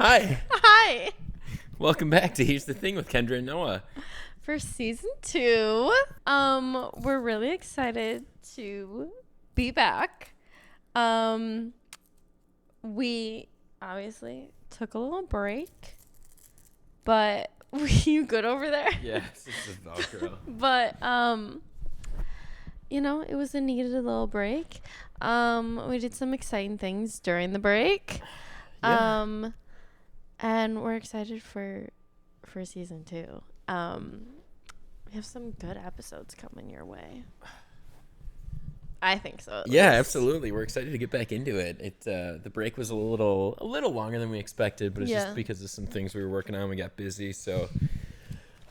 Hi. Hi. Welcome back to Here's the Thing with Kendra and Noah. For season 2, we're really excited to be back. We obviously took a little break, but were you good over there? Yes, this is Velcro. But it was a needed little break. We did some exciting things during the break. Yeah. And we're excited for season 2. We have some good episodes coming your way. I think so. Yeah, absolutely. We're excited to get back into it. The break was a little longer than we expected, but it's just because of some things we were working on. We got busy, so.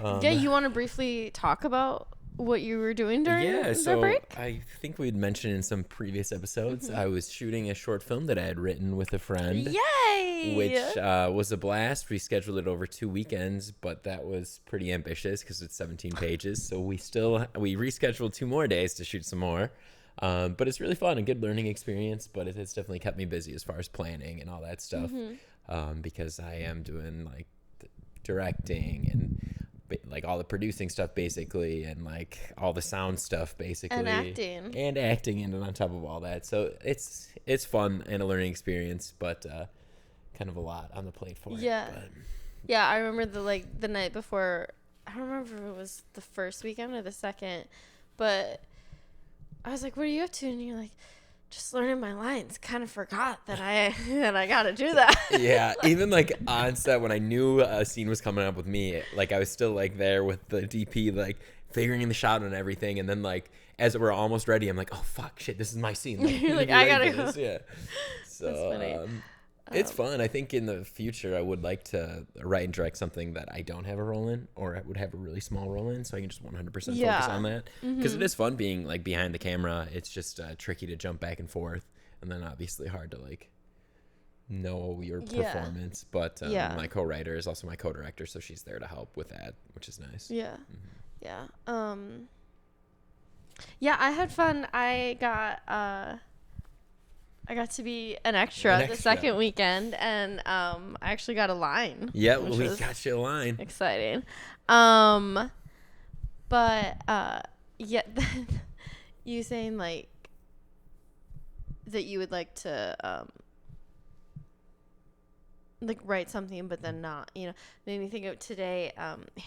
You want to briefly talk about what you were doing during the break? I think we'd mentioned in some previous episodes, I was shooting a short film that I had written with a friend. Yay! Which was a blast. We scheduled it over 2 weekends, but that was pretty ambitious because it's 17 pages. So we rescheduled 2 more days to shoot some more. But it's really fun, a good learning experience, but it's definitely kept me busy as far as planning and all that stuff. Because I am doing like directing and like all the producing stuff basically, and like all the sound stuff basically, and acting and on top of all that. So it's fun and a learning experience, but kind of a lot on the plate for it. Yeah, I remember the night before. I don't remember if it was the first weekend or the second, but I was like, "What are you up to?" And you're like, "Just learning my lines." Kind of forgot that I got to do that. Yeah, even like on set when I knew a scene was coming up with me, like I was still like there with the DP, like figuring the shot and everything, and then like as we're almost ready, I'm like, "Oh fuck, shit, this is my scene." Like, you're like, "I gotta go." Yeah. So that's funny. It's fun. I think in the future I would like to write and direct something that I don't have a role in, or I would have a really small role in, so I can just 100% focus on that. Because it is fun being like behind the camera. It's just tricky to jump back and forth, and then obviously hard to like know your performance. But my co-writer is also my co-director, so she's there to help with that, which is nice. Yeah. I had fun. I got to be an extra the second weekend, and I actually got a line. Yeah, we got you a line. Exciting. You saying like that you would like to like write something, but then not, made me think of today.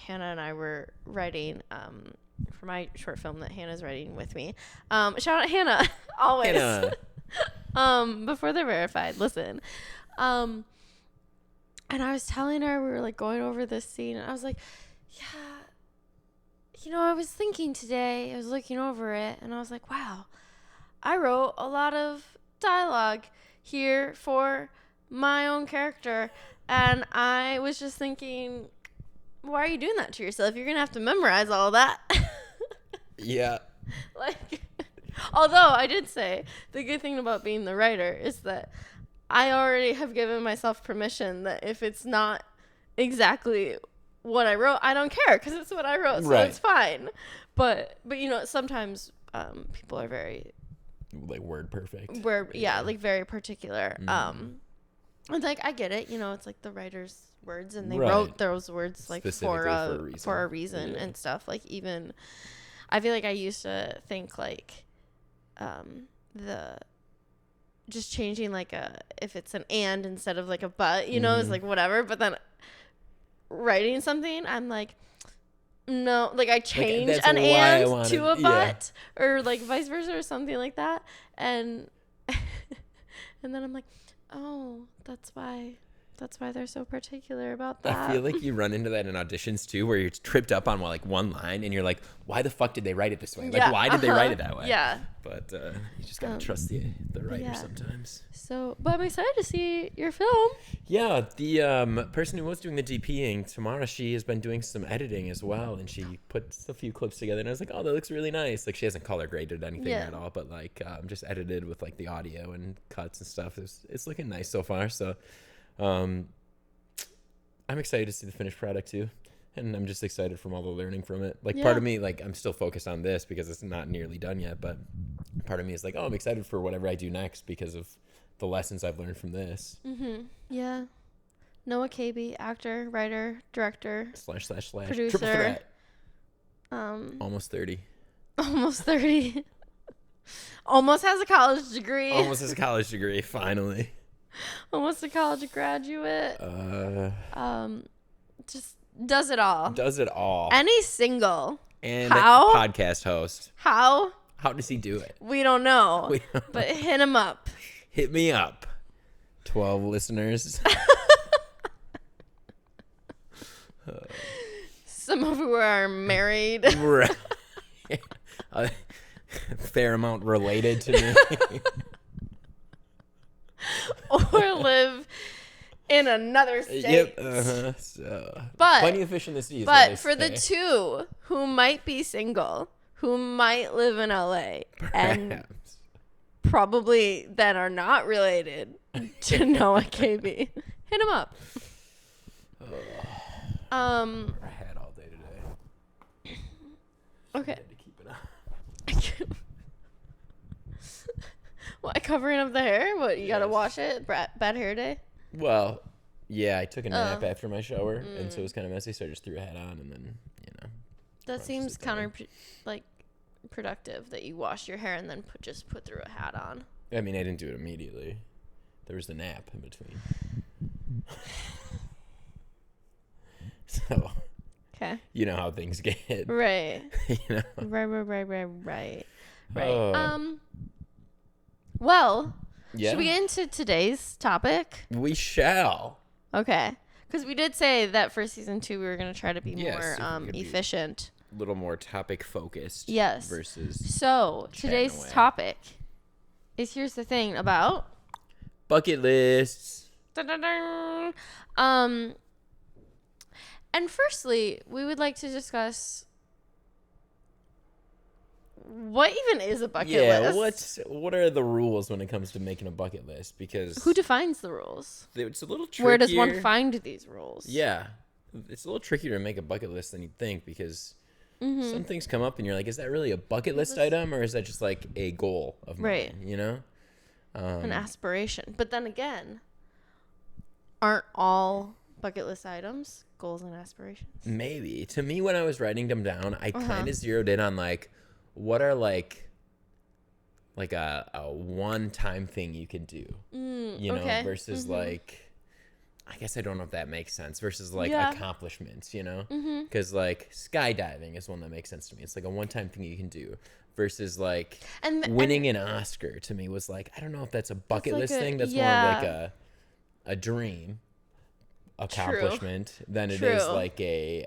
Hannah and I were writing for my short film that Hannah's writing with me. Shout out Hannah, always. Hannah. Before they're verified, listen. And I was telling her, we were like going over this scene, and I was like, I was thinking today, I was looking over it, and I was like, wow, I wrote a lot of dialogue here for my own character, and I was just thinking, why are you doing that to yourself? You're gonna have to memorize all of that. Yeah. Although I did say the good thing about being the writer is that I already have given myself permission that if it's not exactly what I wrote, I don't care because it's what I wrote, so it's fine. But sometimes people are very like word perfect. Like very particular. It's like I get it, it's like the writer's words, and they wrote those words like for a reason and stuff. Like even I feel like I used to think like the just changing like if it's an and instead of like a but, is like whatever, but then writing something I'm like, no, like I change an and to a but, or like vice versa or something like that, and and then I'm like, oh, that's why they're so particular about that. I feel like you run into that in auditions too, where you're tripped up on like one line and you're like, why the fuck did they write it this way? Like, why did they write it that way? Yeah. But you just gotta trust the writer sometimes. So, but I'm excited to see your film. Yeah, the person who was doing the DPing, Tamara, she has been doing some editing as well, and she put a few clips together, and I was like, oh, that looks really nice. Like, she hasn't color graded anything at all, but like just edited with like the audio and cuts and stuff. It's looking nice so far. So I'm excited to see the finished product too, and I'm just excited from all the learning from it. Like part of me, like I'm still focused on this because it's not nearly done yet, but part of me is like, oh, I'm excited for whatever I do next because of the lessons I've learned from this. Yeah. Noah KB, actor, writer, director, / Triple producer. threat. Almost 30. Almost 30. Almost has a college degree. Almost has a college degree, finally. Almost a college graduate. Just does it all. Does it all. And he's single. And how? Podcast host. How? How does he do it? We don't know. But hit him up. Hit me up. 12 listeners. Some of who are married. Right. A fair amount related to me. Or live in another state. Yep. So, but plenty of fish in the sea. But for the two who might be single, who might live in LA, and probably then are not related to Noah KB, hit him up. I had all day today. Okay. I had to keep it up. What, covering up the hair? What, you gotta wash it? Bad hair day? Well, yeah, I took a nap after my shower, and so it was kind of messy, so I just threw a hat on, and then, That seems productive that you wash your hair and then just put through a hat on. I mean, I didn't do it immediately. There was the nap in between. So, okay. You know how things get. Right. Right. Well, should we get into today's topic? We shall. Okay. Because we did say that for season 2, we were going to try to be more efficient. A little more topic focused. Yes. Versus. So, today's topic is here's the thing about bucket lists. Da-da-da. And firstly, we would like to discuss what even is a bucket list? Yeah, what are the rules when it comes to making a bucket list? Because who defines the rules? It's a little trickier. Where does one find these rules? Yeah, it's a little trickier to make a bucket list than you'd think because some things come up and you're like, is that really a bucket list item or is that just like a goal of mine? Right. You know, an aspiration. But then again, aren't all bucket list items goals and aspirations? Maybe. To me, when I was writing them down, I kind of zeroed in on like, what are like a one-time thing you could do, you know, versus like, I guess I don't know if that makes sense, versus like accomplishments, you know, because like skydiving is one that makes sense to me. It's like a one-time thing you can do versus like winning an Oscar to me was like, I don't know if that's a bucket list thing. That's more of like a dream accomplishment than it is like a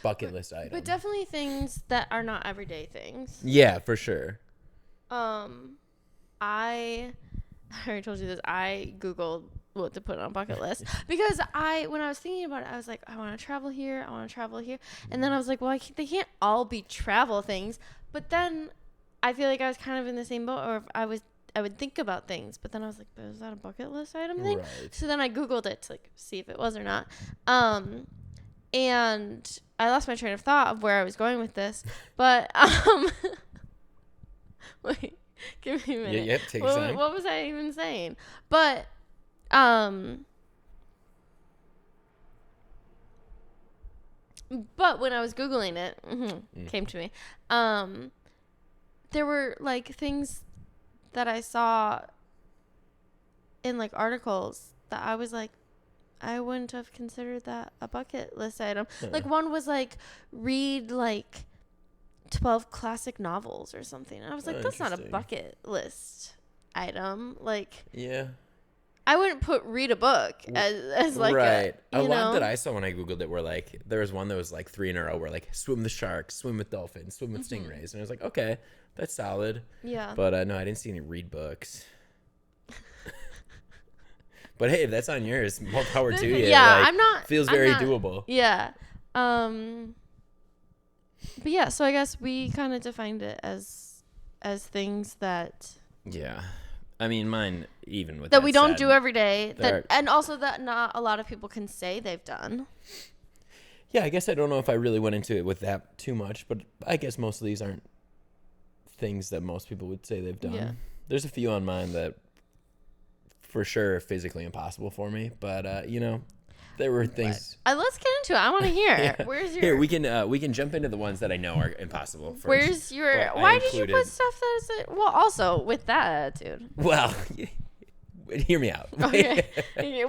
bucket list item. But definitely things that are not everyday things. Yeah, for sure. I already told you this. I Googled what to put on a bucket list because when I was thinking about it, I was like, I want to travel here. I want to travel here. And then I was like, well, they can't all be travel things. But then I feel like I was kind of in the same boat, or I would think about things, but then I was like, is that a bucket list item thing? Right. So then I Googled it to like see if it was or not. And I lost my train of thought of where I was going with this, but wait, give me a minute. Yeah, take your time. What was I even saying? But when I was Googling it, came to me. There were like things that I saw in like articles that I was like, I wouldn't have considered that a bucket list item. Like one was like read like 12 classic novels or something. And I was like, that's not a bucket list item. Like, yeah, I wouldn't put read a book as like right. A lot that I saw when I Googled it were like, there was one that was like 3 in a row where like swim with sharks, swim with dolphins, swim with stingrays. And I was like, okay, that's solid. Yeah. But no, I didn't see any read books. But hey, if that's on yours, more power to you. Yeah, like, feels very doable. Yeah. But yeah, so I guess we kind of defined it as things that. Yeah. I mean, mine, even with that we don't do every day, and also that not a lot of people can say they've done. Yeah, I guess I don't know if I really went into it with that too much, but I guess most of these aren't things that most people would say they've done. Yeah. There's a few on mine that for sure physically impossible for me. But you know, there were things. Let's get into it. I want to hear. Yeah. Where's your? Here we can jump into the ones that I know are impossible. First. Where's your? Why did you put stuff that is? Well, also with that attitude. Well, hear me out. Okay.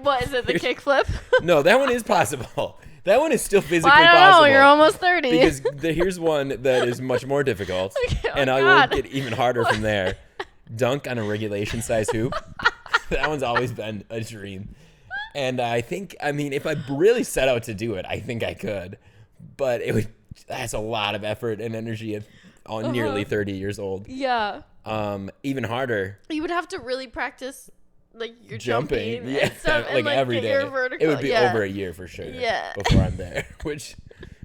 What is it? The kickflip? No, that one is possible. That one is still physically possible. I don't know. You're almost 30. Because here's one that is much more difficult, and I will get even harder from there. Dunk on a regulation size hoop. That one's always been a dream. And I mean, if I really set out to do it, I think I could. But that's a lot of effort and energy at nearly 30 years old. Yeah. Even harder. You would have to really practice, like, your jumping yeah, and stuff, like every day. Vertical. It would be over a year for sure. Yeah. Before I'm there, which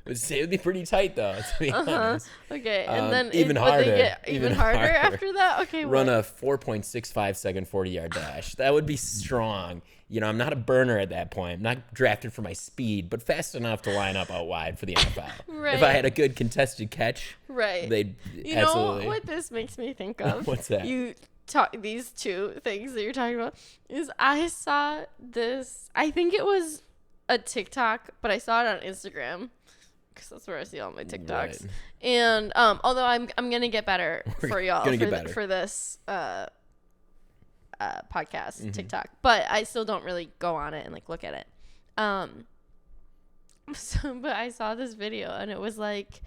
would be pretty tight though, to be honest. Okay, and then even harder. Even harder after that. Okay. Run a 4.65 second 40-yard dash. That would be strong. You know, I'm not a burner at that point. I'm not drafted for my speed, but fast enough to line up out wide for the NFL. Right. If I had a good contested catch, right, they'd you absolutely. know what this makes me think of? What's that? These two things that you're talking about is I saw this. I think it was a TikTok, but I saw it on Instagram because that's where I see all my TikToks. Right. And although I'm gonna get better for y'all for this podcast TikTok, but I still don't really go on it and like look at it. But I saw this video and it was like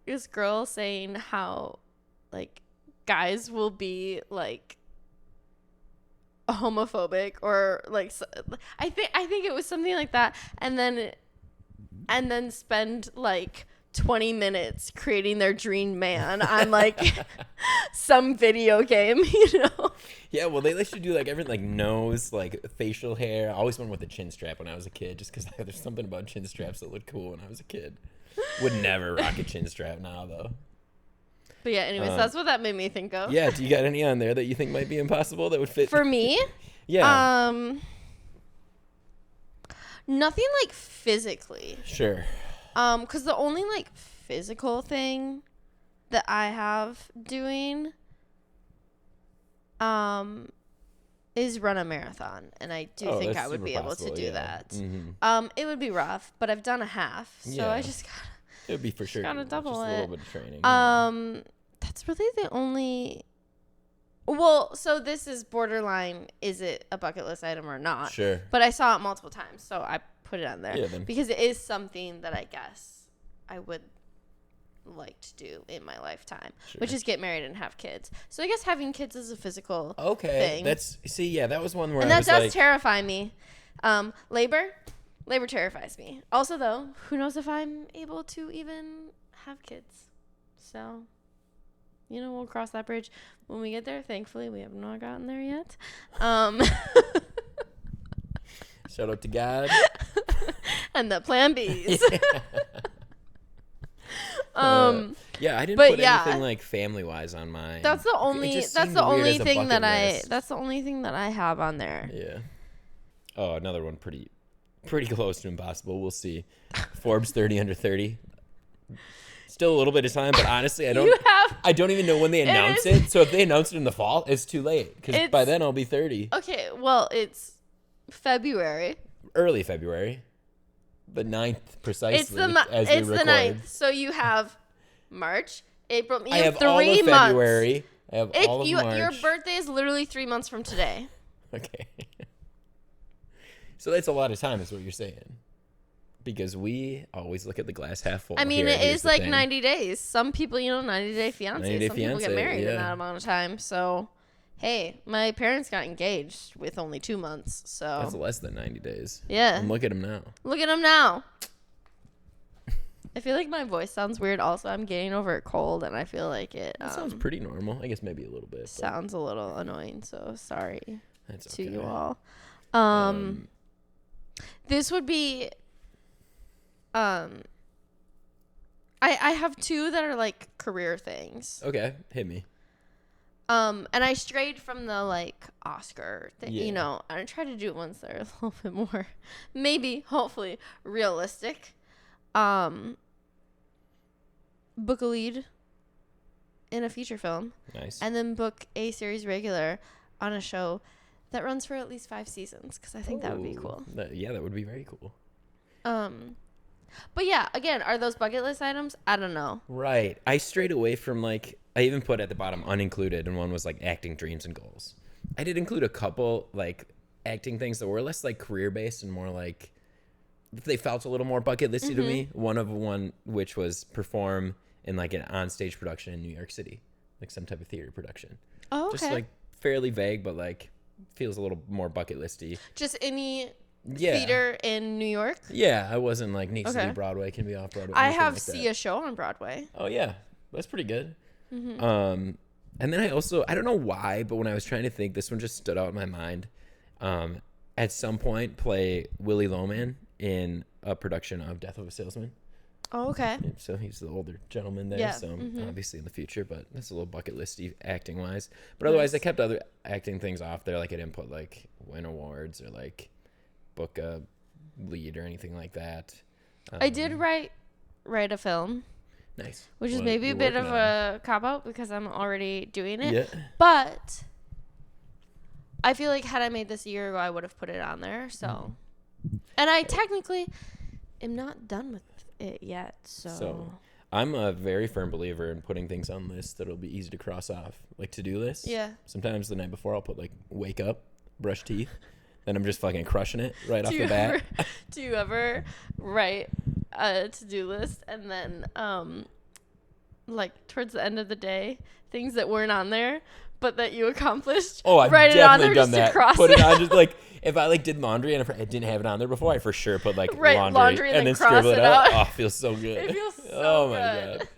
this girl saying how like guys will be like homophobic or like I think it was something like that, and then spend like 20 minutes creating their dream man on like some video game, you know? Yeah, well, they let you do like everything, like nose, like facial hair. I always went with a chin strap when I was a kid, just because there's something about chin straps that looked cool when I was a kid. Would never rock a chin strap now, though. But yeah, anyways, that's what that made me think of. Yeah, do you got any on there that you think might be impossible that would fit? For me? Yeah. Nothing like physically. Sure. Because the only like physical thing that I have doing is run a marathon, and I do think I would be able to do that. Mm-hmm. It would be rough, but I've done a half, so I just gotta. It would be for sure. Gotta double just it. A little bit of training. That's really the only. Well, so this is borderline. Is it a bucket list item or not? Sure. But I saw it multiple times, so I put it on there because it is something that I guess I would like to do in my lifetime, which is get married and have kids. So I guess having kids is a physical thing. That was one where and that does terrify me. Labor terrifies me. Also, though, who knows if I'm able to even have kids? So, you know, we'll cross that bridge when we get there. Thankfully, we have not gotten there yet. Shout out to God. And the plan Bs. I didn't put anything like family wise on mine. That's the only thing that I have on there. Yeah. Oh, another one pretty close to impossible. We'll see. Forbes 30 under 30. Still a little bit of time, but honestly, I don't even know when they announce it. So if they announce it in the fall, it's too late because by then I'll be 30. Okay, well, it's February. Early February. The 9th precisely. It's the 9th. So you have March, April. You have 3 all of months. February. I have all of March. Your birthday is literally 3 months from today. Okay. So that's a lot of time, is what you're saying. Because we always look at the glass half full. I mean, it is like 90 days. Some people, 90-day fiancé. Some people get married in that amount of time. So, hey, my parents got engaged with only 2 months. So that's less than 90 days. Yeah. And look at them now. I feel like my voice sounds weird. Also, I'm getting over a cold, and I feel like it. That sounds pretty normal. I guess maybe a little bit. Sounds a little annoying. So sorry to you all. This would be. I have 2 that are like career things. Okay, hit me. And I strayed from the like Oscar thing, and I tried to do ones that are a little bit more, maybe, hopefully, realistic. Book a lead in a feature film. Nice. And then book a series regular on a show that runs for at least 5 seasons, because I think that would be cool. That would be very cool. But yeah, again, are those bucket list items? I don't know. Right. I strayed away from like, I even put at the bottom unincluded, and one was like acting dreams and goals. I did include a couple like acting things that were less like career based and more like they felt a little more bucket listy to me. One which was perform in like an onstage production in New York City, like some type of theater production. Oh, okay. Just like fairly vague, but like feels a little more bucket listy. Just any theater in New York? Yeah, I wasn't like needs to be Broadway, can be off Broadway. I have a show on Broadway. Oh yeah, that's pretty good. And then I don't know why, but when I was trying to think, this one just stood out in my mind. At some point, play Willie Loman in a production of Death of a Salesman. Oh, okay. So he's the older gentleman there. Yeah. So obviously in the future, but that's a little bucket listy acting wise. But otherwise, I kept other acting things off there. Like I didn't put like win awards or like book a lead or anything like that. I did write a film. Nice. Which is maybe a bit of a cop out because I'm already doing it. Yeah. But I feel like had I made this a year ago, I would have put it on there. So, and I technically am not done with it yet. So I'm a very firm believer in putting things on lists that'll be easy to cross off, like to-do lists. Yeah. Sometimes the night before I'll put like wake up, brush teeth, then I'm just fucking crushing it right off the bat. Do you ever write a to-do list and then like towards the end of the day, things that weren't on there but that you accomplished? Oh, I've write definitely it on there done just that. To cross put it on just like if I like did laundry and if I didn't have it on there before, I for sure put like laundry and then scribble it out. out. Oh, it feels so good. It feels so oh my good. God.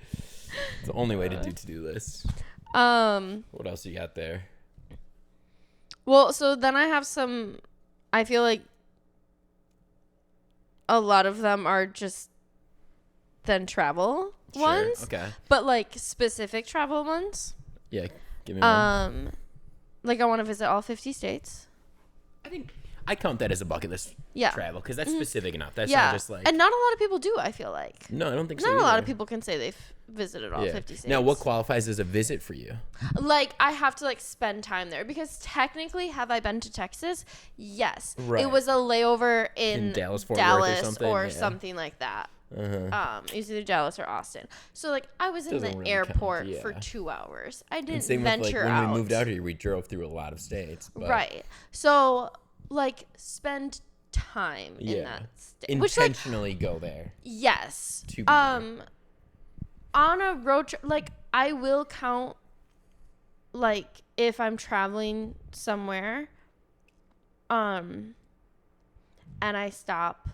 It's the only way to do to-do lists. What else you got there? Well, so then I have some, I feel like a lot of them are just then travel ones. Okay. But like specific travel ones. Yeah. Give me one. Like I want to visit all 50 states. I think I count that as a bucket list travel because that's specific enough. That's not just like. And not a lot of people do, I feel like. No, I don't think so. Not either. a lot of people can say they've visited all 50 states. Now, what qualifies as a visit for you? Like, I have to, like, spend time there. Because technically, have I been to Texas? Yes. Right. It was a layover in Dallas, Fort Worth or something like that. It was either Dallas or Austin. So, like, I was in the really airport for 2 hours. I didn't venture out. When we moved out here, we drove through a lot of states. But... Right. So, like, spend time in that state. Intentionally go there. Yes. On a road trip, like, I will count, like, if I'm traveling somewhere, and I stop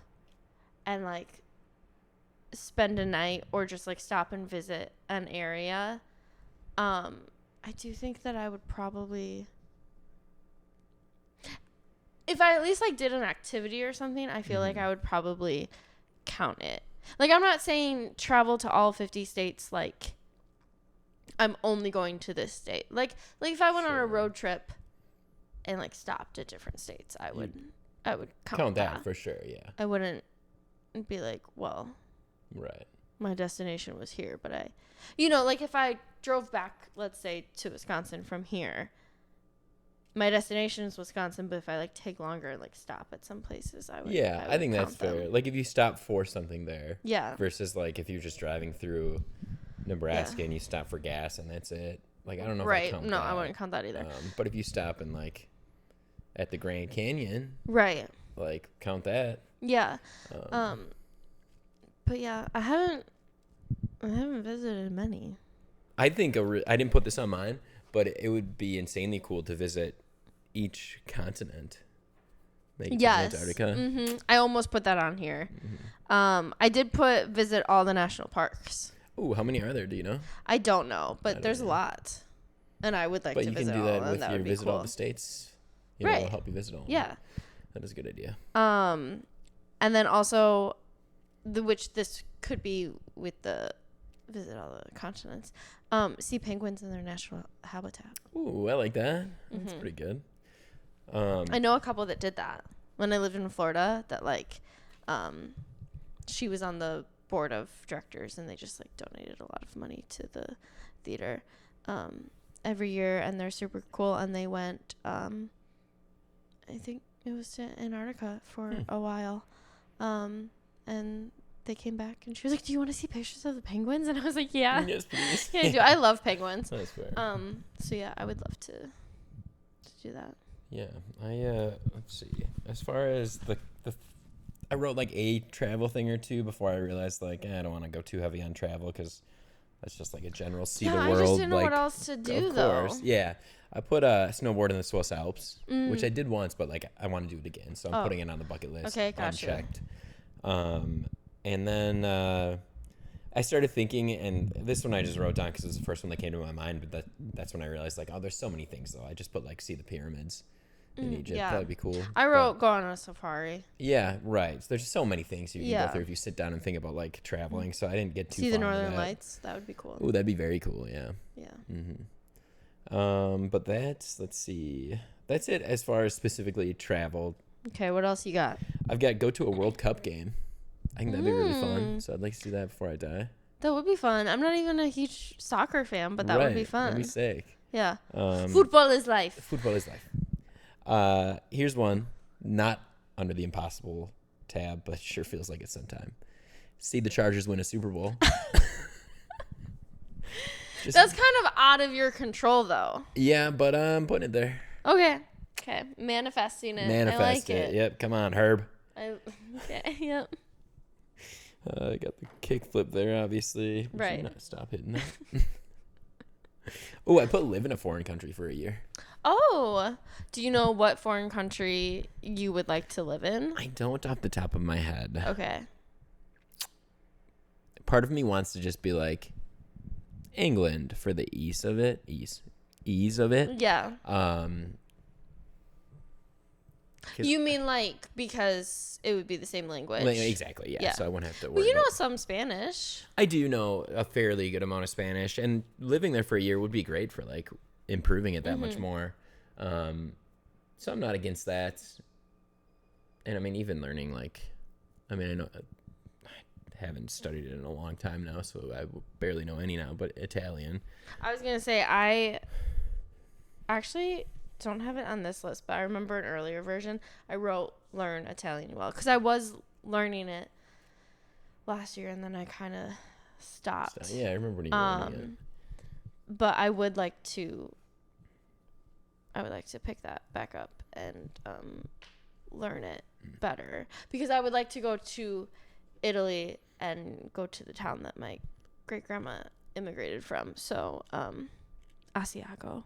and, like, spend a night or just, like, stop and visit an area, I do think that I would probably, if I at least, like, did an activity or something, I feel like I would probably count it. Like, I'm not saying travel to all 50 states, like, I'm only going to this state. Like if I went on a road trip and, like, stopped at different states, I would count that. For sure, yeah. I wouldn't be like, well, right. My destination was here, but like, if I drove back, let's say, to Wisconsin from here, my destination is Wisconsin, but if I, like, take longer and, like, stop at some places, I would. Yeah, I think that's fair. Like, if you stop for something there. Yeah. Versus, like, if you're just driving through Nebraska and you stop for gas and that's it. Like, I don't know if I count that. I wouldn't count that either. But if you stop and, like, at the Grand Canyon. Right. Like, count that. Yeah. But, yeah, I haven't visited many. I think I didn't put this on mine, but it would be insanely cool to visit each continent. Maybe Antarctica. I almost put that on here. I did visit all the national parks. Ooh, how many are there? Do you know? I don't know, but there's a lot. And I would like to visit all. But you can do that with your visit all the states. You know, it'll help you visit all. Yeah. That is a good idea. And then also, which this could be with the visit all the continents. See penguins in their natural habitat. Ooh, I like that. That's pretty good. I know a couple that did that when I lived in Florida. That like, she was on the board of directors, and they just like donated a lot of money to the theater, and every year, and they're super cool. And they went, I think it was to Antarctica for a while, and they came back, and she was like, "Do you want to see pictures of the penguins?" And I was like, "Yeah, yes, please." Yeah, I do. I love penguins. That's fair. So yeah, I would love to do that. Yeah, let's see. As far as the I wrote like a travel thing or two before I realized like I don't want to go too heavy on travel because that's just like a general see the world. I just didn't know like, what else to do of though. Course. Yeah, I put a snowboard in the Swiss Alps, which I did once, but like I want to do it again, so I'm putting it on the bucket list. Okay, gotcha. Unchecked. And then I started thinking, and this one I just wrote down because it was the first one that came to my mind, but that's when I realized like, oh, there's so many things though. I just put like see the pyramids in Egypt. Yeah. That'd be cool. I wrote go on a safari. Yeah, right. So there's just so many things you can go through if you sit down and think about like traveling. So I didn't get too see far the into Northern that. Lights. That would be cool. Ooh, that'd be very cool. Yeah. Yeah. But let's see. That's it as far as specifically travel. Okay, what else you got? I've got go to a World Cup game. I think that'd be really fun. So I'd like to do that before I die. That would be fun. I'm not even a huge soccer fan, but that would be fun. That'd be sick. Yeah. Football is life. Football is life. Here's one, not under the impossible tab, but sure feels like it sometime. See the Chargers win a Super Bowl. That's kind of out of your control, though. Yeah, but I'm putting it there. Okay. Manifesting it. Manifest I like it. Yep. Come on, Herb. Okay. Yep. I got the kickflip there, obviously. Right. Not stop hitting that. Oh, I put live in a foreign country for a year. Oh, do you know what foreign country you would like to live in? I don't off the top of my head. Okay. Part of me wants to just be like England for the ease of it. Yeah. You mean like because it would be the same language? Exactly, yeah. So I wouldn't have to worry. Well, you know some Spanish. I do know a fairly good amount of Spanish, and living there for a year would be great for like improving it that much more. So I'm not against that. And I mean, even learning I know I haven't studied it in a long time now, so I barely know any now, but Italian. I was gonna say I actually don't have it on this list, but I remember an earlier version. I wrote learn Italian well because I was learning it last year and then I kind of stopped. Yeah, I remember when you were learning it. But I would like to pick that back up and learn it better because I would like to go to Italy and go to the town that my great grandma immigrated from. So Asiago,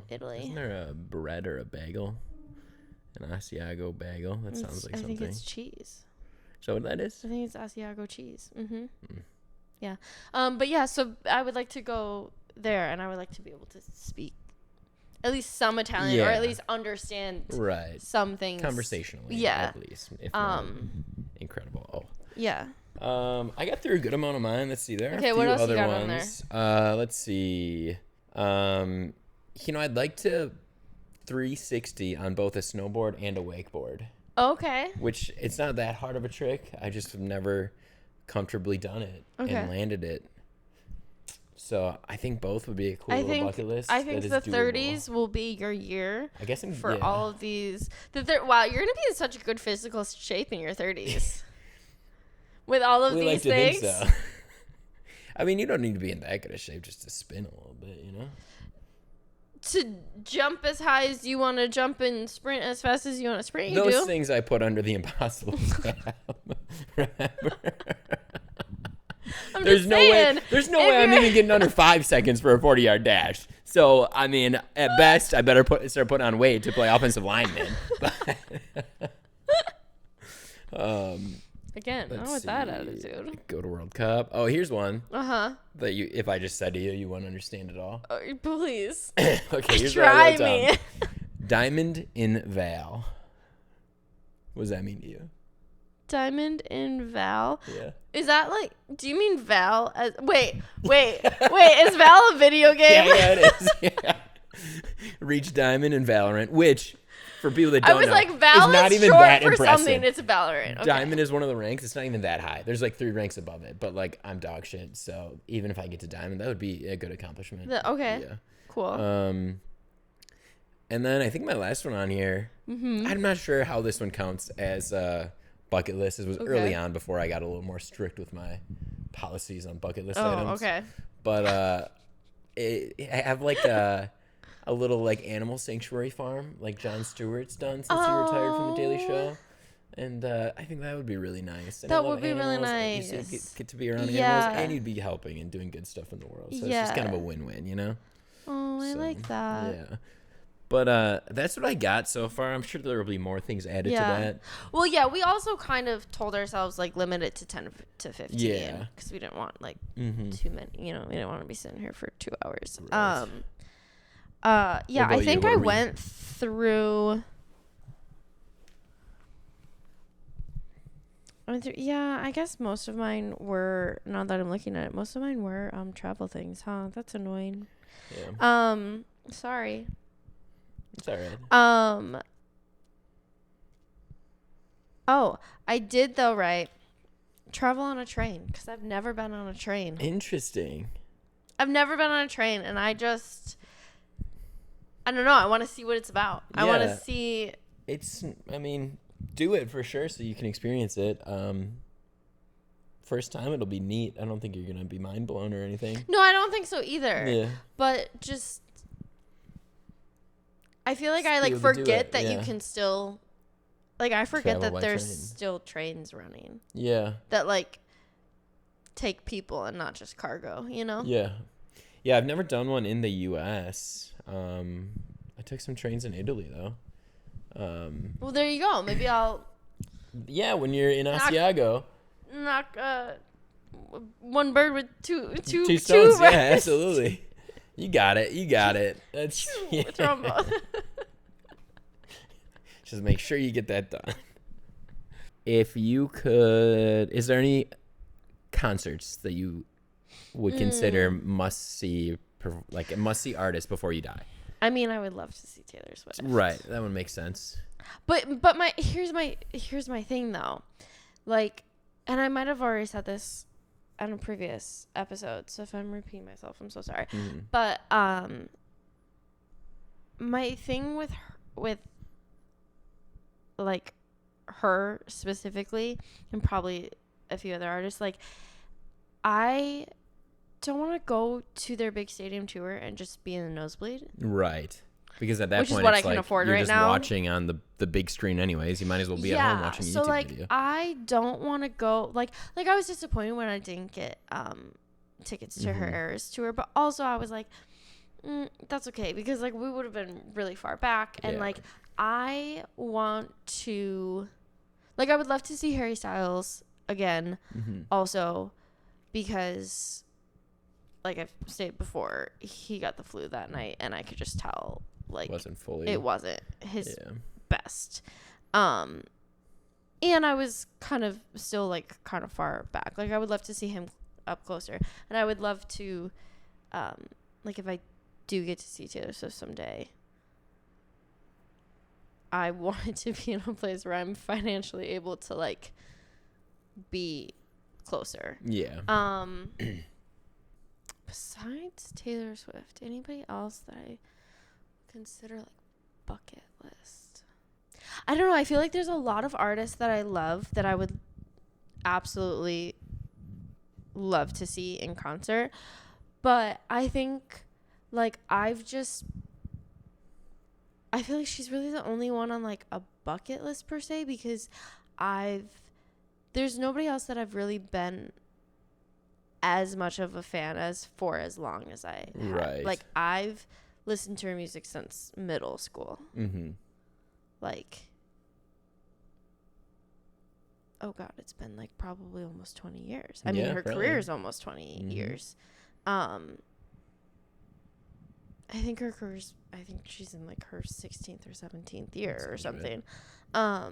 Italy. Isn't there a bread or a bagel? An Asiago bagel? That sounds like something. I think it's cheese. So what that is? I think it's Asiago cheese. Yeah. But yeah, so I would like to go there and I would like to be able to speak at least some Italian or at least understand some things. Conversationally, at least. If not incredible. Oh. Yeah. I got through a good amount of mine. Let's see. There are a few what else other you got ones. on there? Let's see. I'd like to 360 on both a snowboard and a wakeboard. Okay. Which it's not that hard of a trick. I just have never comfortably done it and landed it. So I think both would be a cool little bucket list. I think the 30s will be your year. I guess for all of these. Wow, you're gonna be in such good physical shape in your 30s. With all of these things. Think so. I mean, you don't need to be in that good of shape just to spin a little bit, you know? To jump as high as you want to jump and sprint as fast as you want to sprint, Those things I put under the impossible tab. Remember? There's no way I'm even getting under 5 seconds for a 40-yard dash. So, I mean, at best, I better start putting on weight to play offensive lineman. Again, not with that attitude. Go to World Cup. Oh, here's one. That if I just said to you, you wouldn't understand at all. Oh, please. Okay, here's Try what I wrote me. Diamond in Val. What does that mean to you? Diamond in Val? Yeah. Is that like, do you mean Val as, wait, is Val a video game? Yeah, it is. Yeah. Reach Diamond in Valorant, which, for people that don't know, I was like, Val is not is even short that for impressive. something. It's Valorant. Okay. Diamond is one of the ranks. It's not even that high. There's like 3 ranks above it, but like I'm dog shit. So even if I get to Diamond, that would be a good accomplishment. Okay. Yeah. Cool. And then I think my last one on here, I'm not sure how this one counts as a bucket list. It was early on before I got a little more strict with my policies on bucket list items. Okay. But I have like a little like animal sanctuary farm like Jon Stewart's done since he retired from the Daily Show. And I think that would be really nice. And that would be really nice. You get to be around animals, and you'd be helping and doing good stuff in the world. So it's just kind of a win-win, you know? Oh, I like that. Yeah. But that's what I got so far. I'm sure there will be more things added to that. Well, yeah, we also kind of told ourselves, like, limit it to 10 to 15. Yeah. Because we didn't want, like, too many, you know, we didn't want to be sitting here for 2 hours. Right. Yeah, I think I went through... Yeah, I guess most of mine were, now that I'm looking at it, most of mine were travel things, huh? That's annoying. Yeah. Sorry. It's all right. Oh, I did though, right? Travel on a train, because I've never been on a train. Interesting. I've never been on a train, and I don't know. I want to see what it's about. Yeah. I want to see. Do it for sure so you can experience it. First time, it'll be neat. I don't think you're going to be mind blown or anything. No, I don't think so either. Yeah. But just, I feel like I forget that you can still, like, I forget travel that there's train. still trains running. Yeah. That, like, take people and not just cargo, you know? Yeah. Yeah, I've never done one in the U.S. I took some trains in Italy, though. Well, there you go. Maybe I'll... Yeah, when you're in Asiago. Knock one bird with two stones. Yeah, absolutely. You got it. That's trombone. Just make sure you get that done. If you could, is there any concerts that you would consider must-see artists before you die? I mean, I would love to see Taylor Swift. Right, that would make sense. But here's my thing though, like, and I might have already said this on a previous episode, so if I'm repeating myself, I'm so sorry. Mm-hmm. But my thing with like her specifically, and probably a few other artists, like, I don't want to go to their big stadium tour and just be in the nosebleed. Right. Because at that point, it's I can afford you're right just now. Watching on the big screen anyways. You might as well be at home watching a YouTube video. I don't want to go, like I was disappointed when I didn't get tickets to her Eras tour, but also I was like, that's okay, because like we would have been really far back, and like I want to, like, I would love to see Harry Styles again, also, because, like I've stated before, he got the flu that night, and I could just tell, like, it wasn't his best. And I was kind of still, like, kind of far back. Like, I would love to see him up closer, and I would love to, like, if I do get to see Taylor Swift someday, I want to be in a place where I'm financially able to, like, be closer. Yeah. Besides Taylor Swift, anybody else that I consider, like, bucket list? I don't know. I feel like there's a lot of artists that I love that I would absolutely love to see in concert. But I think, like, I feel like she's really the only one on, like, a bucket list per se, because there's nobody else that I've really been as much of a fan for as long as I have. Right. Like, I've listened to her music since middle school. Mm-hmm. Like, oh God, it's been like probably almost 20 years. I mean, her career is almost 20 years. I think she's in like her 16th or 17th year or something. Right.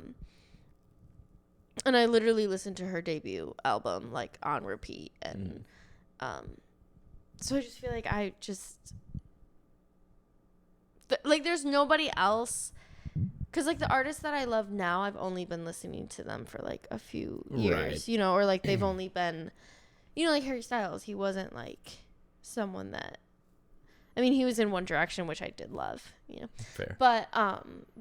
And I literally listened to her debut album, like, on repeat. And so I just feel like like, there's nobody else. Because, like, the artists that I love now, I've only been listening to them for, like, a few years, you know, or, like, they've only been, you know, like Harry Styles. He wasn't, like, someone that, I mean, he was in One Direction, which I did love, you know. Fair. But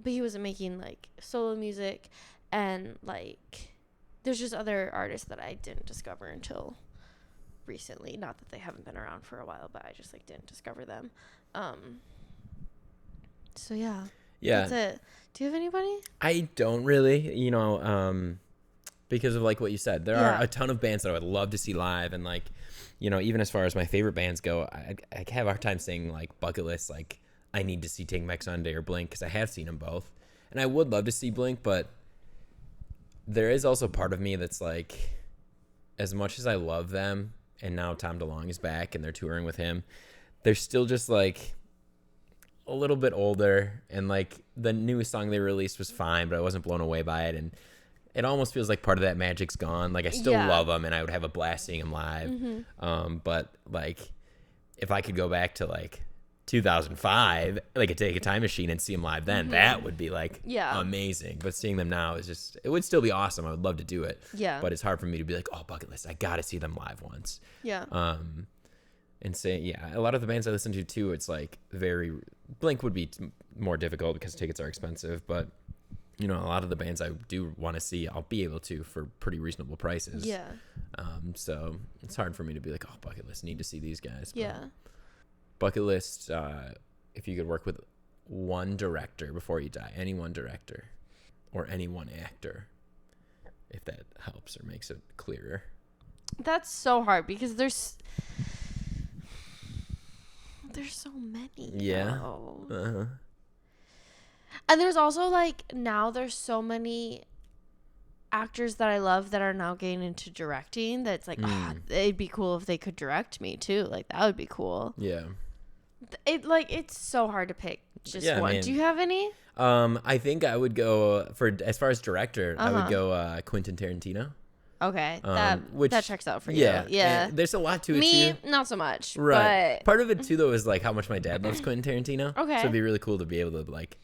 he wasn't making like solo music, and like there's just other artists that I didn't discover until recently. Not that they haven't been around for a while, but I just like didn't discover them. So yeah. That's it. Do you have anybody? I don't really, you know, because of like what you said. There are a ton of bands that I would love to see live, and like, you know, even as far as my favorite bands go, I have a hard time saying like bucket list, like I need to see Take Back Sunday or Blink, because I have seen them both, and I would love to see Blink, but there is also part of me that's like, as much as I love them, and now Tom DeLonge is back and they're touring with him, they're still just like a little bit older, and like the newest song they released was fine, but I wasn't blown away by it, and it almost feels like part of that magic's gone. Like I still love them, and I would have a blast seeing them live. But like, if I could go back to like 2005, like take a time machine and see them live then, that would be like amazing. But seeing them now is just, it would still be awesome. I would love to do it. Yeah. But it's hard for me to be like, oh, bucket list, I gotta see them live once. Yeah. And say, a lot of the bands I listen to too, it's like Blink would be more difficult because tickets are expensive, but you know, a lot of the bands I do want to see, I'll be able to for pretty reasonable prices. Yeah. So it's hard for me to be like, oh, bucket list, need to see these guys. But bucket list, if you could work with one director before you die, any one director or any one actor, if that helps or makes it clearer. That's so hard because there's so many. Yeah. And there's also like, now there's so many actors that I love that are now getting into directing, that's like, it'd be cool if they could direct me too. Like that would be cool. Yeah. It's so hard to pick just one. I mean, do you have any? I think I would go as far as director, I would go Quentin Tarantino. Okay, that checks out for you. Yeah. There's a lot to it Me, not so much. Right. But part of it too, though, is like how much my dad loves Quentin Tarantino. Okay. So it'd be really cool to be able to like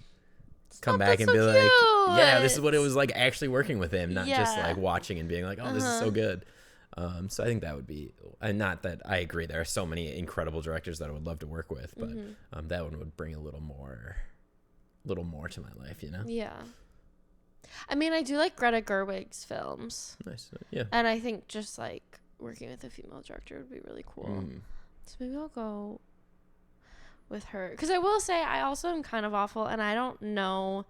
come back and be like, yeah, this is what it was like actually working with him, not just like watching and being like, oh, this is so good. So I think that would be, and not that I agree, there are so many incredible directors that I would love to work with, but that one would bring a little more to my life, you know? Yeah. I mean, I do like Greta Gerwig's films. Nice. Yeah. And I think just like working with a female director would be really cool. So maybe I'll go with her. Because I will say, I also am kind of awful, and I don't know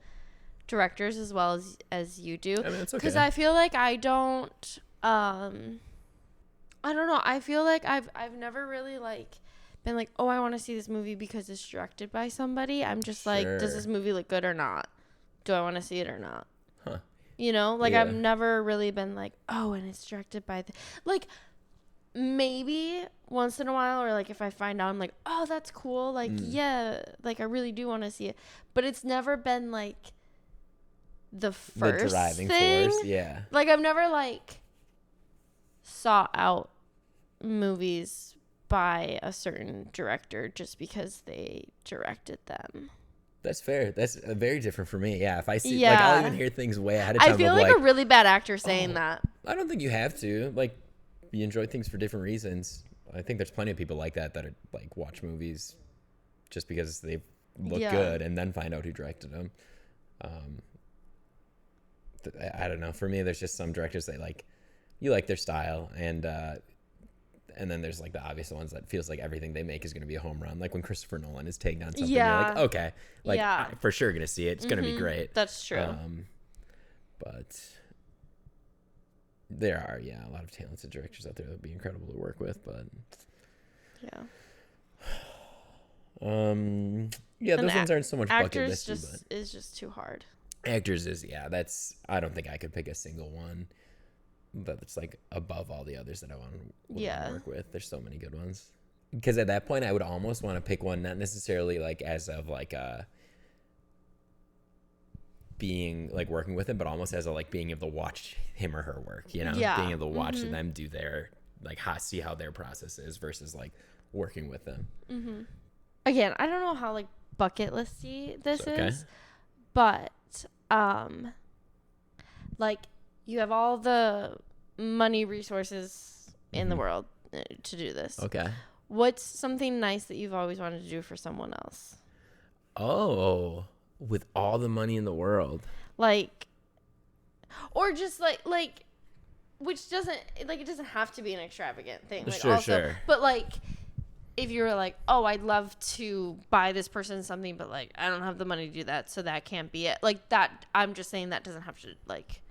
directors as well as you do. I mean, it's okay. Because I feel like I don't, I don't know. I feel like I've never really like been like, oh, I want to see this movie because it's directed by somebody. I'm just like, does this movie look good or not? Do I want to see it or not? Huh. You know, like I've never really been like, oh, and it's directed by like maybe once in a while, or like if I find out, I'm like, oh, that's cool. Like, like I really do want to see it. But it's never been like the first driving force. Yeah. Like I've never like sought out movies by a certain director just because they directed them. That's fair. That's very different for me. Yeah, if I see, like, I'll even hear things way ahead of time. I feel like a really bad actor saying that. I don't think you have to. Like, you enjoy things for different reasons. I think there's plenty of people like that are like watch movies just because they look good and then find out who directed them. I don't know. For me, there's just some directors that like, you like their style, and then there's like the obvious ones that feels like everything they make is going to be a home run. Like when Christopher Nolan is taking on something, you're like, okay, like I'm for sure going to see it. It's going to be great. That's true. But there are, a lot of talented directors out there that would be incredible to work with. But those ones aren't so much bucket listy. Actors is just too hard. Actors is, I don't think I could pick a single one that's like above all the others that I want to work with. There's so many good ones. Because at that point, I would almost want to pick one, not necessarily like as of like being like working with him, but almost as a like being able to watch him or her work, you know, being able to watch them do their like see how their process is versus like working with them. Again, I don't know how like bucket listy this is, but like you have all the money resources in the world to do this. Okay. What's something nice that you've always wanted to do for someone else? Oh, with all the money in the world. Like, or just like, which doesn't, like, it doesn't have to be an extravagant thing. Like, Sure. But, like, if you were like, oh, I'd love to buy this person something, but, like, I don't have the money to do that, so that can't be it. Like, that, I'm just saying that doesn't have to, like,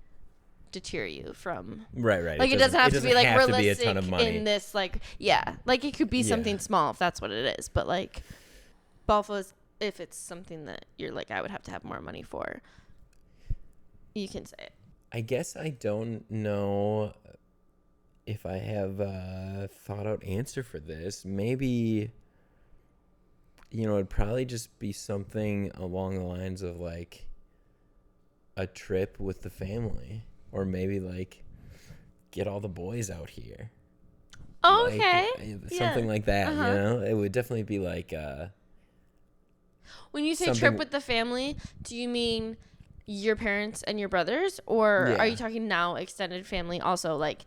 deter you from right like it doesn't have to be like realistic to be a ton of money. In this, like, yeah, like it could be something small if that's what it is, but like Balfo's, if it's something that you're like, I would have to have more money for, you can say it. I guess I don't know if I have a thought out answer for this. Maybe, it'd probably just be something along the lines of like a trip with the family. Or maybe, like, get all the boys out here. Oh, okay. Something like that, It would definitely be, like... when you say trip with the family, do you mean your parents and your brothers? Or are you talking now extended family also? Like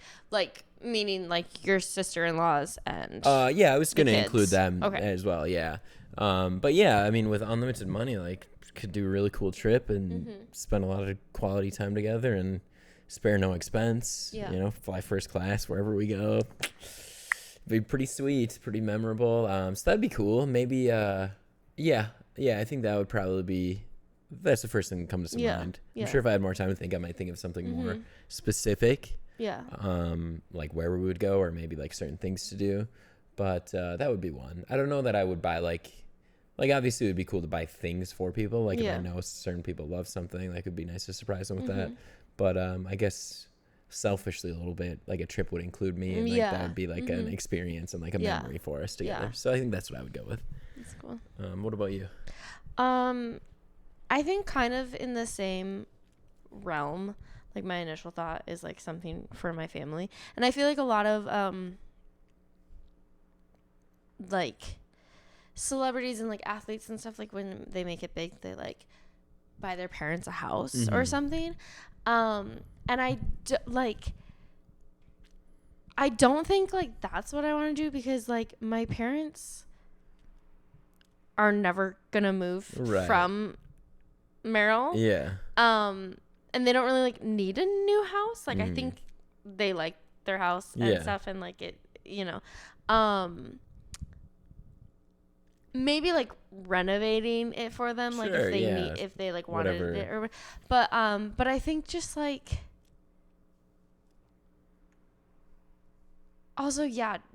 meaning, like, your sister-in-laws and yeah, I was going to include them as well, yeah. But, yeah, I mean, with unlimited money, like, could do a really cool trip and spend a lot of quality time together and... spare no expense, fly first class wherever we go. Be pretty sweet, pretty memorable. So that'd be cool. Maybe, I think that would probably be, that's the first thing that comes to mind. I'm sure if I had more time to think, I might think of something more specific. Yeah. Like where we would go or maybe like certain things to do. But that would be one. I don't know that I would buy like obviously it would be cool to buy things for people. Like if I know certain people love something, like it'd be nice to surprise them with that. But I guess selfishly a little bit, like a trip would include me, and like that would be like an experience and like a memory for us together. So I think that's what I would go with. That's cool. What about you? I think kind of in the same realm. Like my initial thought is like something for my family, and I feel like a lot of like celebrities and like athletes and stuff, like when they make it big, they like buy their parents a house or something. And I don't think like that's what I want to do, because like my parents are never gonna move from Merrill. Yeah. And they don't really like need a new house. Like I think they like their house and stuff, and like it, maybe like renovating it for them, like if they need, if they like wanted it, or but I think just like also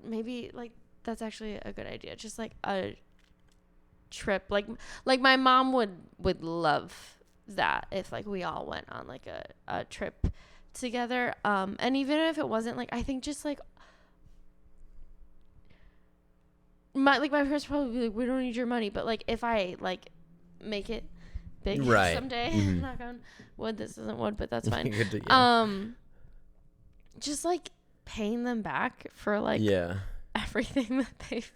maybe like that's actually a good idea, just like a trip, like my mom would love that if like we all went on like a trip together, and even if it wasn't like, I think just like my parents probably be like, we don't need your money, but like if I like make it big someday, knock on wood, this isn't wood, but that's fine. Just like paying them back for like everything that they've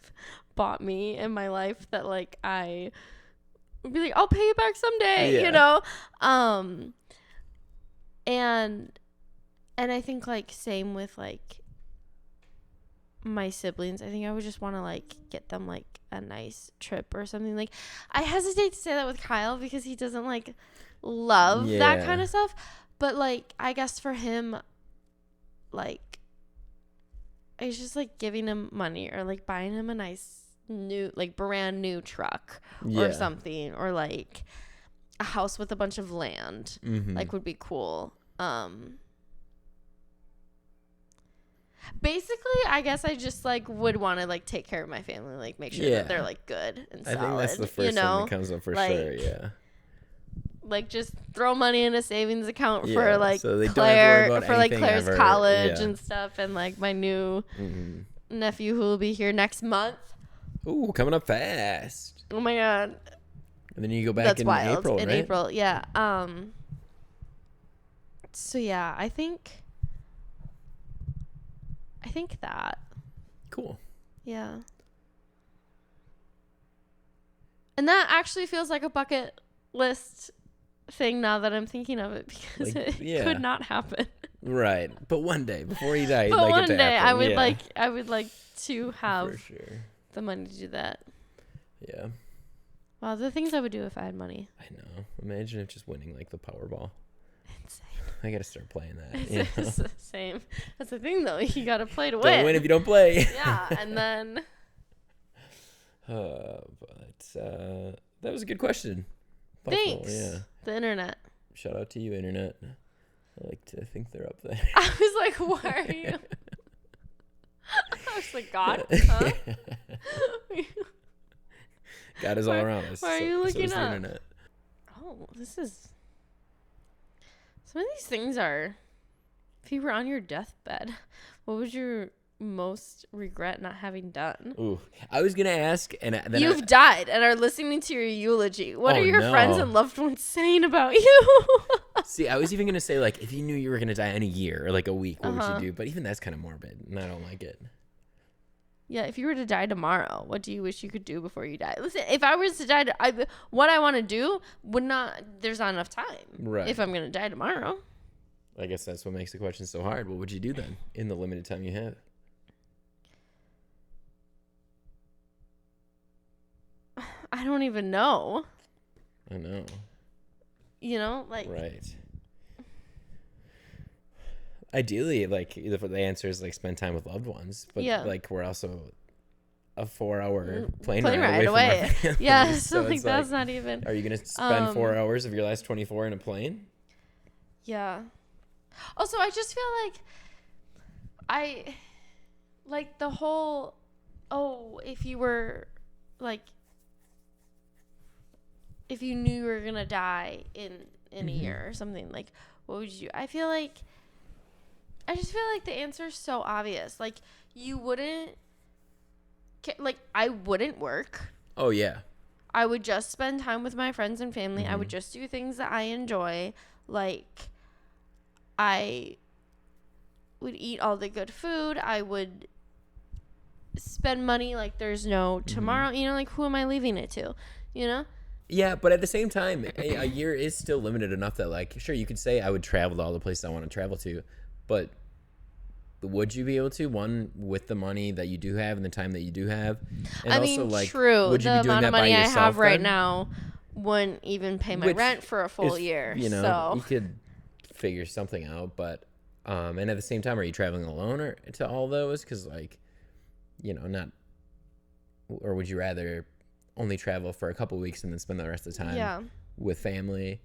bought me in my life, that like I would be like, I'll pay you back someday, and I think like same with like my siblings. I think I would just want to like get them like a nice trip or something. Like I hesitate to say that with Kyle because he doesn't like love that kind of stuff, but like I guess for him, like it's just like giving him money or like buying him a nice new, like brand new truck or something, or like a house with a bunch of land, like would be cool. Basically, I guess I just like would want to like take care of my family, like make sure that they're like good and solid. I think that's the first thing that comes up for like, sure. Yeah. Like just throw money in a savings account for like so they Claire, don't have to worry about for like Claire's ever. college and stuff, and like my new nephew who will be here next month. Ooh, coming up fast. Oh my god. And then you go back in April, right? In April, yeah. So yeah, I think that. Cool. Yeah. And that actually feels like a bucket list thing now that I'm thinking of it, because like, it could not happen. Right. But one day, before you die, you'd but like one it to day happen. I would like to have for sure the money to do that. Yeah. Wow, the things I would do if I had money. I know. Imagine if just winning like the Powerball. Insane. I gotta start playing that. It's the same. That's the thing, though. You gotta play to win. Don't win if you don't play. Yeah, and then. That was a good question. Thanks. Yeah. The internet. Shout out to you, internet. I like to think they're up there. I was like, why are you? I was like, God, huh? God is all around us. Why are you looking so up? The internet. Oh, this is. Some of these things are. If you were on your deathbed, what would you most regret not having done? Ooh, I was gonna ask, and then you've died and are listening to your eulogy. What are your no. friends and loved ones saying about you? See, I was even gonna say, like, if you knew you were gonna die in a year or like a week, what would you do? But even that's kind of morbid, and I don't like it. Yeah, if you were to die tomorrow, what do you wish you could do before you die? Listen, if I was to die, what I want to do would not. There's not enough time. Right. If I'm gonna die tomorrow. I guess that's what makes the question so hard. What would you do then in the limited time you have? I don't even know. I know. You know, like. Right. Ideally, like, the answer is like spend time with loved ones, but like we're also a 4-hour plane ride away. From our yeah, so like that's not even. Are you gonna spend 4 hours of your last 24 in a plane? Yeah. Also, I just feel like the whole. Oh, if you were like. If you knew you were gonna die in a year or something, like, what would you do? I just feel like the answer is so obvious. Like, you wouldn't, like, I wouldn't work. Oh, yeah. I would just spend time with my friends and family. I would just do things that I enjoy. Like, I would eat all the good food. I would spend money like there's no tomorrow. You know, like, who am I leaving it to? You know? Yeah, but at the same time, a year is still limited enough that, like, sure, you could say I would travel to all the places I want to travel to, but would you be able to, one, with the money that you do have and the time that you do have? And I also, mean, like, true. would you the be doing amount that of money by I yourself have right then? now wouldn't even pay my rent for a full year. You know, so you could figure something out, but and at the same time, are you traveling alone or to all those? Because, like, you know, not, or would you rather only travel for a couple weeks and then spend the rest of the time with family?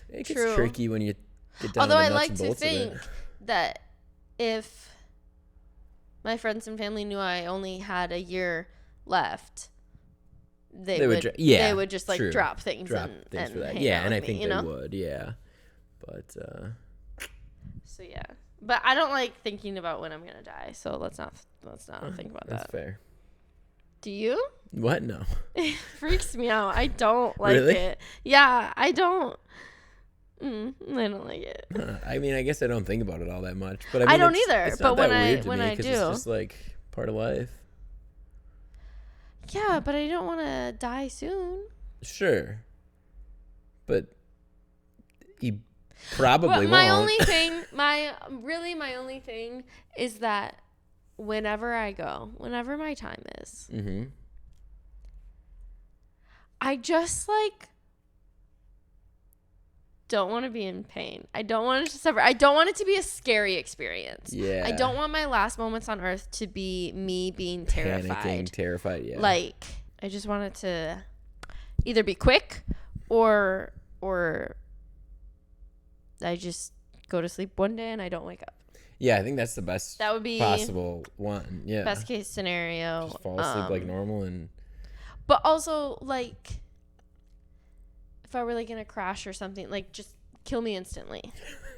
It gets tricky when you get down to the nuts and bolts of it. Although I like to think that if my friends and family knew I only had a year left, they would just like drop things for that. Yeah, and I think they would. Yeah, but so yeah, but I don't like thinking about when I'm gonna die. So let's not think about that. That's fair. Do you? What? No. It freaks me out. I don't like really? it. Yeah, I don't. I don't like it. I mean, I guess I don't think about it all that much, but I mean, I don't either. It's but not that weird to me I do, it's just like part of life. Yeah, but I don't want to die soon. Sure, but you probably won't. My only thing is that whenever I go, whenever my time is, I just like don't want to be in pain. I don't want it to suffer. I don't want it to be a scary experience. Yeah. I don't want my last moments on earth to be me being terrified. Terrified, yeah. Like, I just want it to either be quick or I just go to sleep one day and I don't wake up. Yeah, I think that's the best that would be possible one. Yeah. Best case scenario. Just fall asleep like normal and but also, like, if I were, like, in a crash or something, like, just kill me instantly,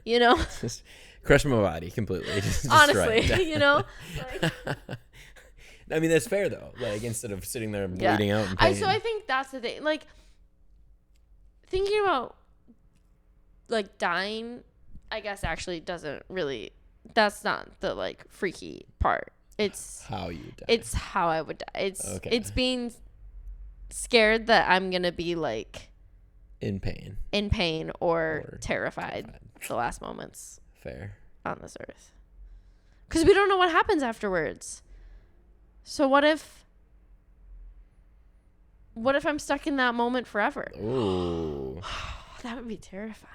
you know? Just crush my body completely. Just honestly, you know? Like, I mean, that's fair, though. Like, instead of sitting there bleeding out in pain. So I think that's the thing. Like, thinking about, like, dying, I guess, actually doesn't really... That's not the, like, freaky part. It's... how you die. It's how I would die. It's being... scared that I'm gonna be like in pain or terrified the last moments fair on this earth, because we don't know what happens afterwards. So what if what if I'm stuck in that moment forever? Ooh. That would be terrifying.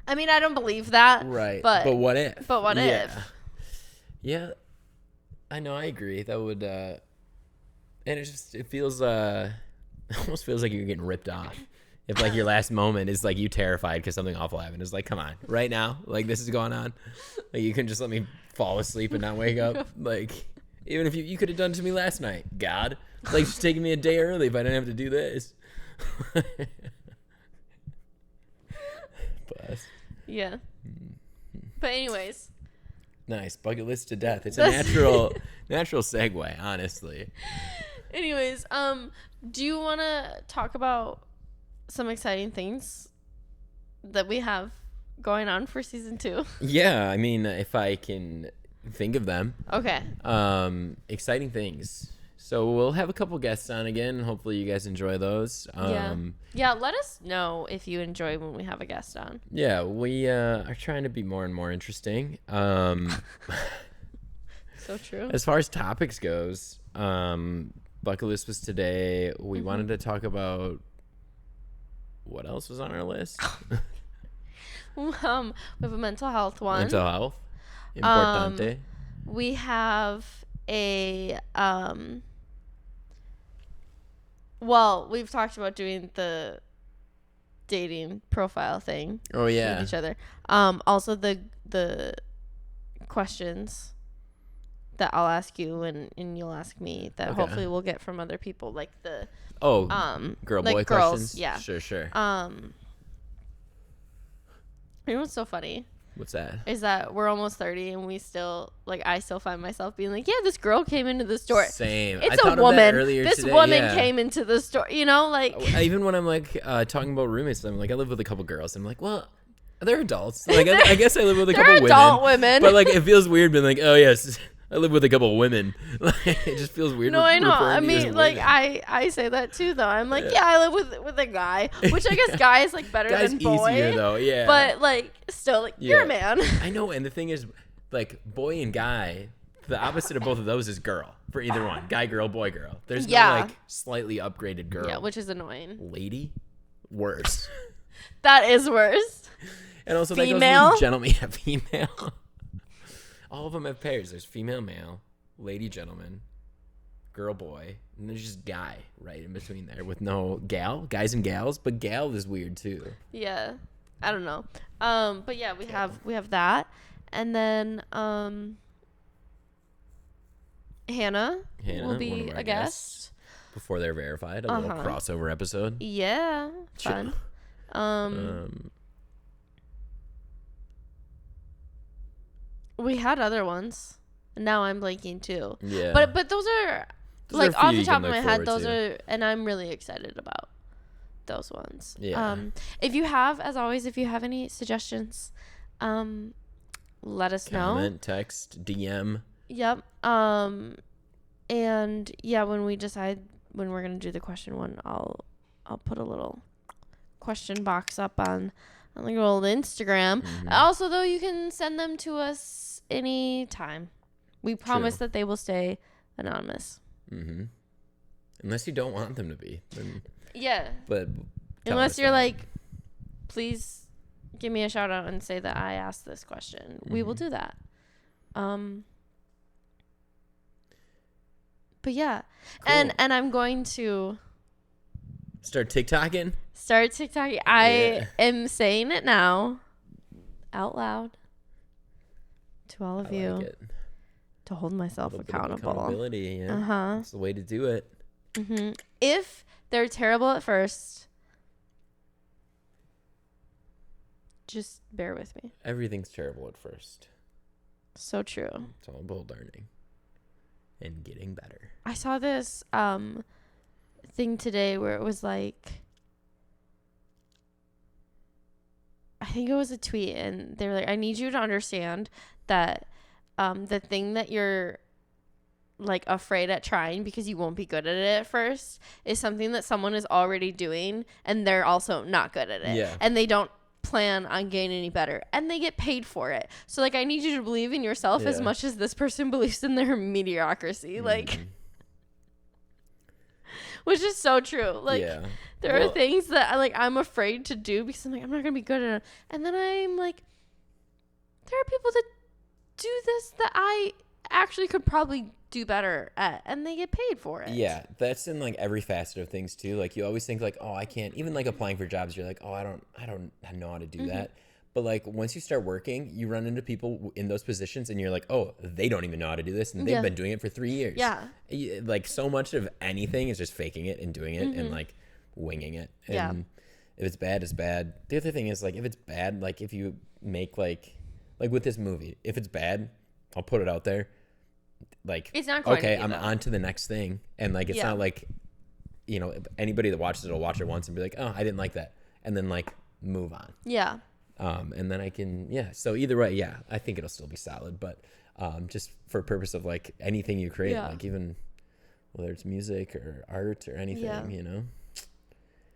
I mean, I don't believe that. Right. But what if? But what if? Yeah. I know, I agree. That would and it feels it almost feels like you're getting ripped off. If like your last moment is like you terrified because something awful happened. It's like, come on, right now, like this is going on. Like you can just let me fall asleep and not wake up. Like even if you could have done it to me last night, God, like just taking me a day early if I didn't have to do this. But yeah. But anyways. Nice. Bucket list to death. It's a natural segue, honestly. Anyways, do you want to talk about some exciting things that we have going on for season 2? Yeah, I mean, if I can think of them. Okay. Exciting things. So we'll have a couple guests on again. Hopefully you guys enjoy those. Yeah, let us know if you enjoy when we have a guest on. Yeah, we are trying to be more and more interesting. So true. As far as topics goes, bucket list was today. We wanted to talk about what else was on our list. We have a mental health one. Mental health. Importante. We have a well, we've talked about doing the dating profile thing. Oh yeah. With each other. Also the questions that I'll ask you and you'll ask me that hopefully we'll get from other people, like the girl like boy girls, questions. yeah. Sure. You know what's so funny? What's that? Is that we're almost 30 and we still, like, I still find myself being like, yeah, this girl came into the store. Same. It's a woman. This woman came into the store, you know, like. Even when I'm like talking about roommates, I'm like, I live with a couple girls. I'm like, well, they're adults. Like, I guess I live with a couple women. They're adult women. But like, it feels weird being like, oh yes, I live with a couple of women. Like, it just feels weird. No, I know. I mean, like, I say that too, though. I'm like, yeah, I live with a guy, which I guess guy is like better than boy. Easier though, yeah. But like, still, like, you're a man. I know, and the thing is, like, boy and guy, the opposite of both of those is girl for either one. Guy, girl, boy, girl. There's no like slightly upgraded girl. Yeah, which is annoying. Lady, worse. That is worse. And also, female? That goes with gentleman. Yeah, female. All of them have pairs. There's female, male, lady, gentleman, girl, boy, and there's just guy right in between there with no gal, guys and gals. But gal is weird too. Yeah, I don't know. But yeah, we have that, and then Hannah will be a guest before they're verified. A little crossover episode. Yeah, fun. We had other ones. Now I'm blanking too. Yeah. But those are like off the top of my head. Those are, and I'm really excited about those ones. Yeah. If you have, as always, if you have any suggestions, let us know. Comment, text, DM. Yep. And yeah, when we decide when we're gonna do the question one, I'll put a little question box up on like old Instagram. Also, though, you can send them to us anytime. We promise that they will stay anonymous. Unless you don't want them to be. Then, yeah. But unless you're like, please give me a shout out and say that I asked this question. We will do that. But yeah. Cool. And I'm going to start TikToking. I am saying it now out loud to all of you like to hold myself accountable. Accountability, yeah. That's the way to do it. If they're terrible at first, just bear with me. Everything's terrible at first. So true. It's all about learning and getting better. I saw this thing today where it was like, I think it was a tweet, and they were like, I need you to understand that the thing that you're like afraid at trying because you won't be good at it at first is something that someone is already doing and they're also not good at it. Yeah. And they don't plan on getting any better and they get paid for it. So like, I need you to believe in yourself as much as this person believes in their mediocrity. Like, Which is so true. Like, there are things that I'm afraid to do because I'm like, I'm not going to be good at it. And then I'm like, there are people that do this that I actually could probably do better at, and they get paid for it. Yeah, that's in like every facet of things too. Like, you always think like, oh, I can't. Even like applying for jobs, you're like, oh, I don't know how to do that. But like, once you start working, you run into people in those positions and you're like, oh, they don't even know how to do this, and they've been doing it for 3 years. Yeah. Like, so much of anything is just faking it and doing it and like winging it. And if it's bad, it's bad. The other thing is, like, if it's bad, like if you make like with this movie, if it's bad, I'll put it out there. Like, it's not going okay, to be, I'm on to the next thing. And like, it's not like, you know, anybody that watches it will watch it once and be like, oh, I didn't like that, and then like move on. Yeah. And then I can, so either way, I think it'll still be solid, but just for purpose of like anything you create, like even whether it's music or art or anything, you know.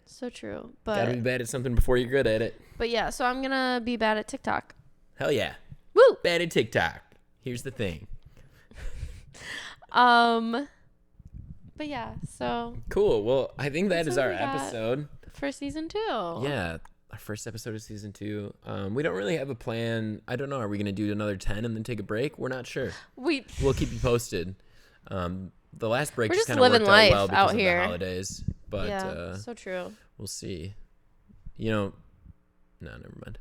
So true. But gotta be bad at something before you're good at it. But yeah, so I'm gonna be bad at TikTok. Hell yeah. Woo! Bad at TikTok. Here's the thing. But yeah, so cool. Well, I think that is our episode for season 2. Yeah. Our first episode of season 2. We don't really have a plan. I don't know. Are we going to do another 10 and then take a break? We're not sure. We'll keep you posted. The last break just kind of worked out well because of the holidays. But yeah, so true. We'll see. You know, no, never mind.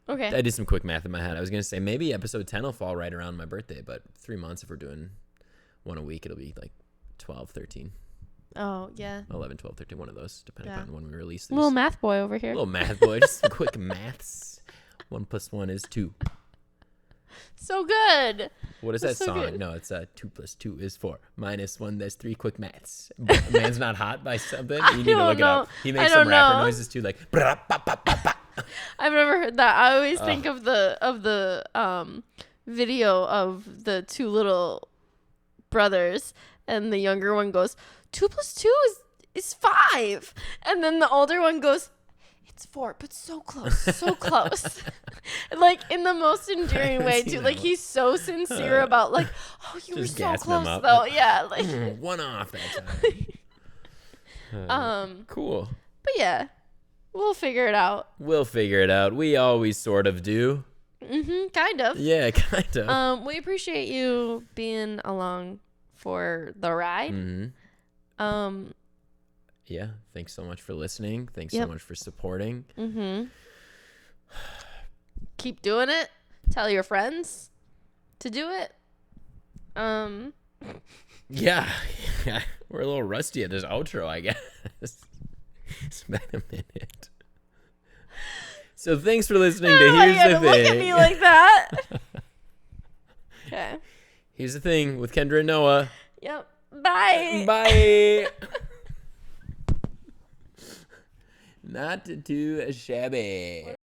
Okay. I did some quick math in my head. I was going to say maybe episode 10 will fall right around my birthday, but 3 months, if we're doing one a week, it'll be like 12, 13. Oh, yeah. 11, 12, 13, one of those, depending on when we release these. Little math boy over here. Little math boy, just some quick maths. 1 + 1 is 2. So good. What is that song? Good. No, it's 2 + 2 is 4. -1, that's 3. Quick maths. Man's Not Hot by something. You need to look it up. He makes some rapper noises too, like. I've never heard that. I always think of the video of the 2 little brothers, and the younger one goes, 2 + 2 is 5, and then the older one goes, it's 4, but so close, so close. Like, in the most endearing way too. Like, he's so sincere about like, oh, you were so close though. Yeah, like one off that time. Cool. But yeah, we'll figure it out. We always sort of do. Kind of. Yeah, kind of. We appreciate you being along for the ride. Yeah, thanks so much for listening. Thanks so much for supporting. Keep doing it. Tell your friends to do it. Yeah. We're a little rusty at this outro, I guess. It's been a minute. So thanks for listening to Here's the Thing. Look at me like that. Okay. Here's the Thing with Kendra and Noah. Yep. Bye. Bye. Not too shabby.